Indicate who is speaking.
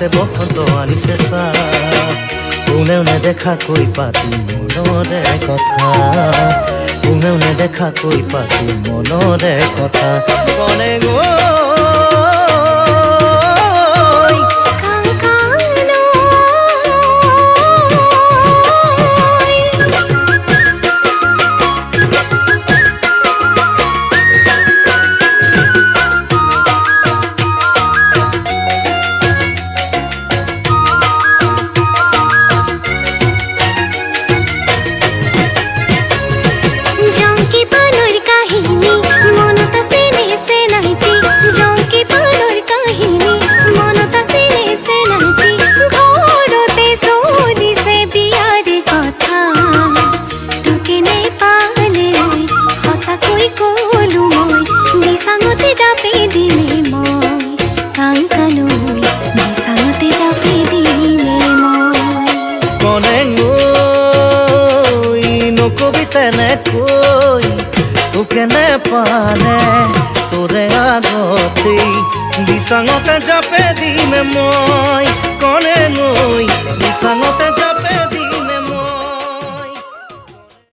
Speaker 1: আগতে বসন্ত আনিছে চা কোনেও নেদেখা কৈ পাতি মনৰে কথা কোনেও নেদেখা কৈ পাতি মনৰে কথা কনে কৈ তোকে নেপালে তোৰে আগতেই বিছাঙতে জাপে দিমে মই কনে নৈ বিছাঙতে